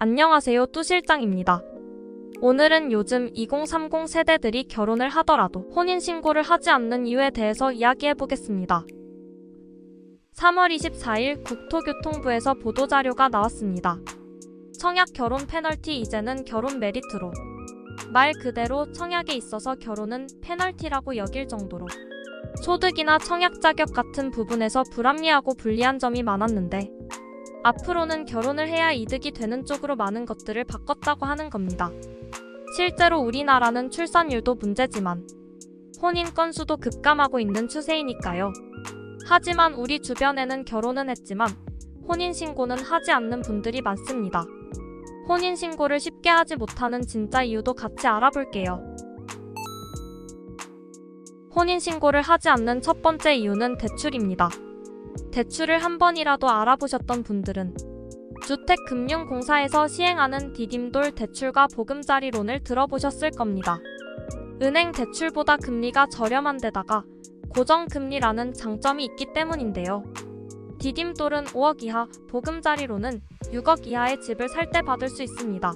안녕하세요, 뚜 실장입니다. 오늘은 요즘 2030 세대들이 결혼을 하더라도 혼인신고를 하지 않는 이유에 대해서 이야기해보겠습니다. 3월 24일 국토교통부에서 보도자료가 나왔습니다. 청약 결혼 페널티 이제는 결혼 메리트로. 말 그대로 청약에 있어서 결혼은 페널티라고 여길 정도로 소득이나 청약 자격 같은 부분에서 불합리하고 불리한 점이 많았는데 앞으로는 결혼을 해야 이득이 되는 쪽으로 많은 것들을 바꿨다고 하는 겁니다. 실제로 우리나라는 출산율도 문제지만 혼인 건수도 급감하고 있는 추세이니까요. 하지만 우리 주변에는 결혼은 했지만 혼인신고는 하지 않는 분들이 많습니다. 혼인신고를 쉽게 하지 못하는 진짜 이유도 같이 알아볼게요. 혼인신고를 하지 않는 첫 번째 이유는 대출입니다. 대출을 한 번이라도 알아보셨던 분들은 주택금융공사에서 시행하는 디딤돌 대출과 보금자리론을 들어보셨을 겁니다. 은행 대출보다 금리가 저렴한 데다가 고정금리라는 장점이 있기 때문인데요. 디딤돌은 5억 이하, 보금자리론은 6억 이하의 집을 살 때 받을 수 있습니다.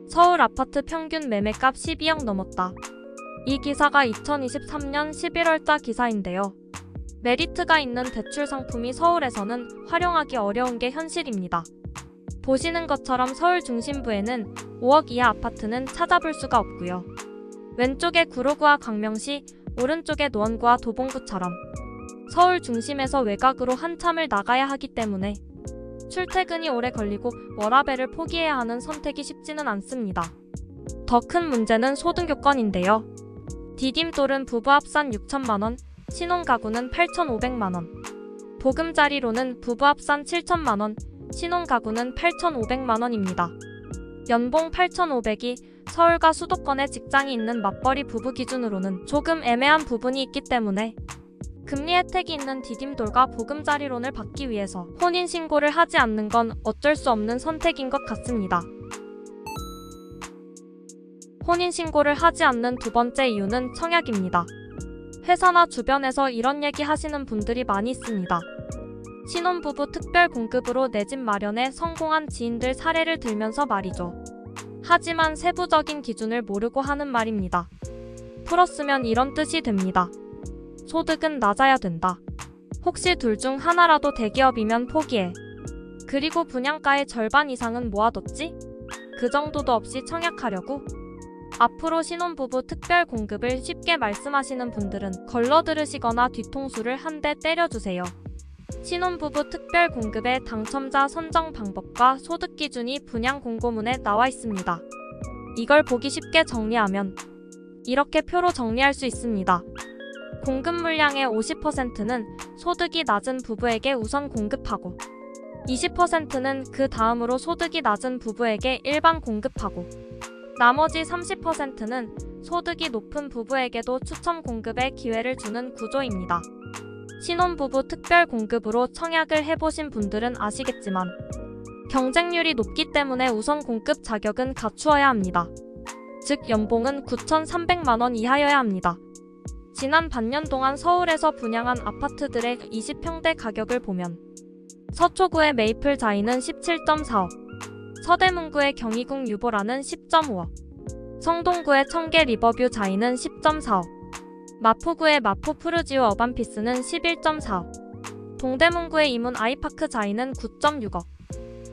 서울 아파트 평균 매매값 12억 넘었다. 이 기사가 2023년 11월자 기사인데요. 메리트가 있는 대출 상품이 서울에서는 활용하기 어려운 게 현실입니다. 보시는 것처럼 서울 중심부에는 5억 이하 아파트는 찾아볼 수가 없고요. 왼쪽에 구로구와 광명시, 오른쪽에 노원구와 도봉구처럼 서울 중심에서 외곽으로 한참을 나가야 하기 때문에 출퇴근이 오래 걸리고 워라밸을 포기해야 하는 선택이 쉽지는 않습니다. 더 큰 문제는 소득 요건인데요. 디딤돌은 부부 합산 6천만원, 신혼가구는 8,500만원. 보금자리론은 부부 합산 7천만원, 신혼가구는 8,500만원입니다. 연봉 8,500이 서울과 수도권에 직장이 있는 맞벌이 부부 기준으로는 조금 애매한 부분이 있기 때문에 금리 혜택이 있는 디딤돌과 보금자리론을 받기 위해서 혼인신고를 하지 않는 건 어쩔 수 없는 선택인 것 같습니다. 혼인신고를 하지 않는 두 번째 이유는 청약입니다. 회사나 주변에서 이런 얘기 하시는 분들이 많이 있습니다. 신혼부부 특별 공급으로 내 집 마련에 성공한 지인들 사례를 들면서 말이죠. 하지만 세부적인 기준을 모르고 하는 말입니다. 풀었으면 이런 뜻이 됩니다. 소득은 낮아야 된다. 혹시 둘 중 하나라도 대기업이면 포기해. 그리고 분양가의 절반 이상은 모아뒀지? 그 정도도 없이 청약하려고? 앞으로 신혼부부 특별 공급을 쉽게 말씀하시는 분들은 걸러 들으시거나 뒤통수를 한 대 때려주세요. 신혼부부 특별 공급의 당첨자 선정 방법과 소득 기준이 분양 공고문에 나와 있습니다. 이걸 보기 쉽게 정리하면 이렇게 표로 정리할 수 있습니다. 공급 물량의 50%는 소득이 낮은 부부에게 우선 공급하고 20%는 그 다음으로 소득이 낮은 부부에게 일반 공급하고 나머지 30%는 소득이 높은 부부에게도 추첨 공급의 기회를 주는 구조입니다. 신혼부부 특별 공급으로 청약을 해보신 분들은 아시겠지만 경쟁률이 높기 때문에 우선 공급 자격은 갖추어야 합니다. 즉 연봉은 9,300만원 이하여야 합니다. 지난 반년 동안 서울에서 분양한 아파트들의 20평대 가격을 보면 서초구의 메이플 자이는 17.4억, 서대문구의 경희궁 유보라는 10.5억, 성동구의 청계 리버뷰 자이는 10.4억, 마포구의 마포 푸르지오 어반피스는 11.4억, 동대문구의 이문 아이파크 자이는 9.6억,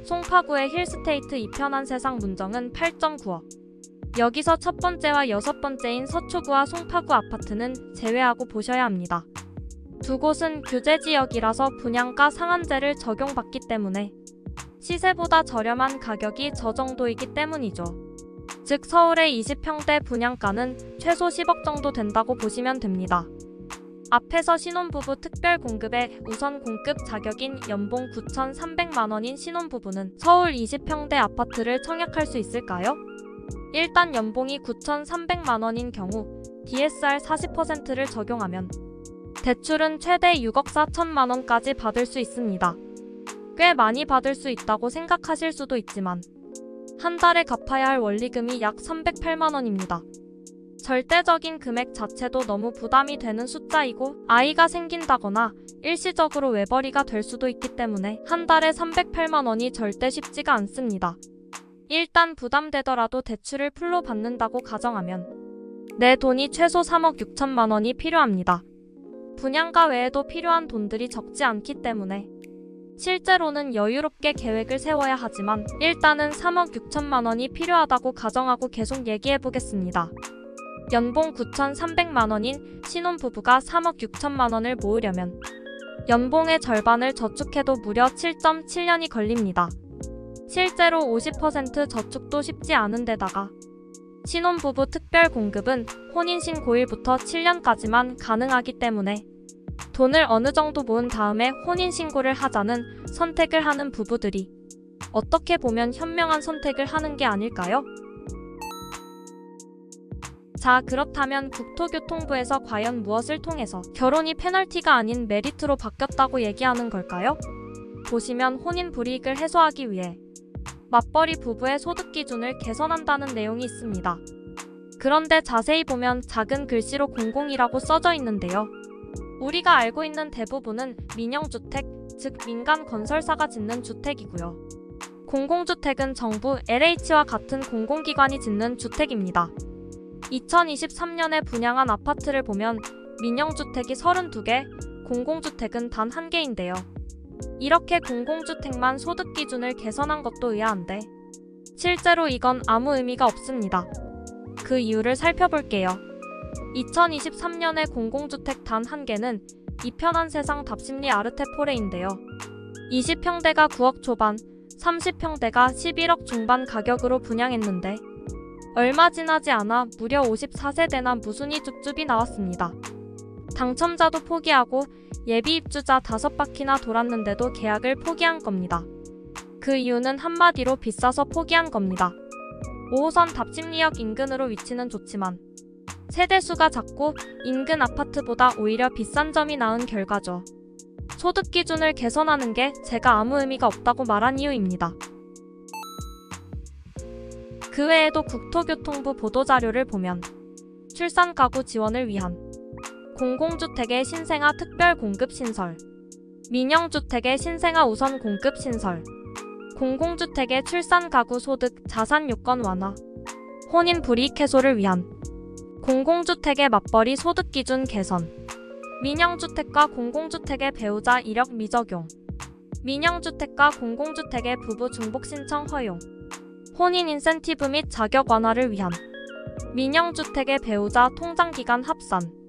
송파구의 힐스테이트 이편한 세상 문정은 8.9억. 여기서 첫 번째와 여섯 번째인 서초구와 송파구 아파트는 제외하고 보셔야 합니다. 두 곳은 규제지역이라서 분양가 상한제를 적용받기 때문에 시세보다 저렴한 가격이 저 정도이기 때문이죠. 즉 서울의 20평대 분양가는 최소 10억 정도 된다고 보시면 됩니다. 앞에서 신혼부부 특별 공급의 우선 공급 자격인 연봉 9,300만원인 신혼부부는 서울 20평대 아파트를 청약할 수 있을까요? 일단 연봉이 9,300만원인 경우 DSR 40%를 적용하면 대출은 최대 6억 4천만원까지 받을 수 있습니다. 꽤 많이 받을 수 있다고 생각하실 수도 있지만 한 달에 갚아야 할 원리금이 약 308만원입니다. 절대적인 금액 자체도 너무 부담이 되는 숫자이고 아이가 생긴다거나 일시적으로 외벌이가 될 수도 있기 때문에 한 달에 308만원이 절대 쉽지가 않습니다. 일단 부담되더라도 대출을 풀로 받는다고 가정하면 내 돈이 최소 3억 6천만 원이 필요합니다. 분양가 외에도 필요한 돈들이 적지 않기 때문에 실제로는 여유롭게 계획을 세워야 하지만 일단은 3억 6천만 원이 필요하다고 가정하고 계속 얘기해 보겠습니다. 연봉 9,300만 원인 신혼부부가 3억 6천만 원을 모으려면 연봉의 절반을 저축해도 무려 7.7년이 걸립니다. 실제로 50% 저축도 쉽지 않은 데다가 신혼부부 특별공급은 혼인신고일부터 7년까지만 가능하기 때문에 돈을 어느 정도 모은 다음에 혼인신고를 하자는 선택을 하는 부부들이 어떻게 보면 현명한 선택을 하는 게 아닐까요? 자, 그렇다면 국토교통부에서 과연 무엇을 통해서 결혼이 페널티가 아닌 메리트로 바뀌었다고 얘기하는 걸까요? 보시면 혼인 불이익을 해소하기 위해 맞벌이 부부의 소득 기준을 개선한다는 내용이 있습니다. 그런데 자세히 보면 작은 글씨로 공공이라고 써져 있는데요. 우리가 알고 있는 대부분은 민영주택, 즉 민간 건설사가 짓는 주택이고요. 공공주택은 정부, LH와 같은 공공기관이 짓는 주택입니다. 2023년에 분양한 아파트를 보면 민영주택이 32개, 공공주택은 단 1개인데요. 이렇게 공공주택만 소득 기준을 개선한 것도 의아한데 실제로 이건 아무 의미가 없습니다. 그 이유를 살펴볼게요. 2023년에 공공주택 단 1개는 이편한 세상 답심리 아르테포레인데요. 20평대가 9억 초반, 30평대가 11억 중반 가격으로 분양했는데 얼마 지나지 않아 무려 54세대나 무순위 줍줍이 나왔습니다. 당첨자도 포기하고 예비 입주자 5바퀴나 돌았는데도 계약을 포기한 겁니다. 그 이유는 한마디로 비싸서 포기한 겁니다. 5호선 답심리역 인근으로 위치는 좋지만 세대수가 작고 인근 아파트보다 오히려 비싼 점이 나은 결과죠. 소득 기준을 개선하는 게 제가 아무 의미가 없다고 말한 이유입니다. 그 외에도 국토교통부 보도자료를 보면 출산 가구 지원을 위한 공공주택의 신생아 특별 공급 신설, 민영주택의 신생아 우선 공급 신설, 공공주택의 출산 가구 소득 자산 요건 완화, 혼인 불이익 해소를 위한 공공주택의 맞벌이 소득 기준 개선, 민영주택과 공공주택의 배우자 이력 미적용, 민영주택과 공공주택의 부부 중복 신청 허용, 혼인 인센티브 및 자격 완화를 위한 민영주택의 배우자 통장기간 합산,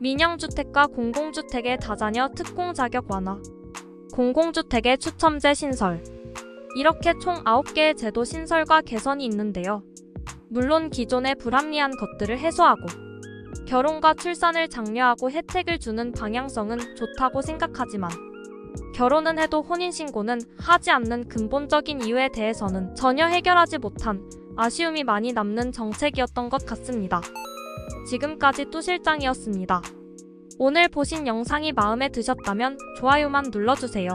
민영주택과 공공주택의 다자녀 특공 자격 완화, 공공주택의 추첨제 신설, 이렇게 총 9개의 제도 신설과 개선이 있는데요. 물론 기존의 불합리한 것들을 해소하고 결혼과 출산을 장려하고 혜택을 주는 방향성은 좋다고 생각하지만 결혼은 해도 혼인신고는 하지 않는 근본적인 이유에 대해서는 전혀 해결하지 못한 아쉬움이 많이 남는 정책이었던 것 같습니다. 지금까지 뚜 실장이었습니다. 오늘 보신 영상이 마음에 드셨다면 좋아요만 눌러주세요.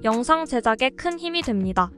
영상 제작에 큰 힘이 됩니다.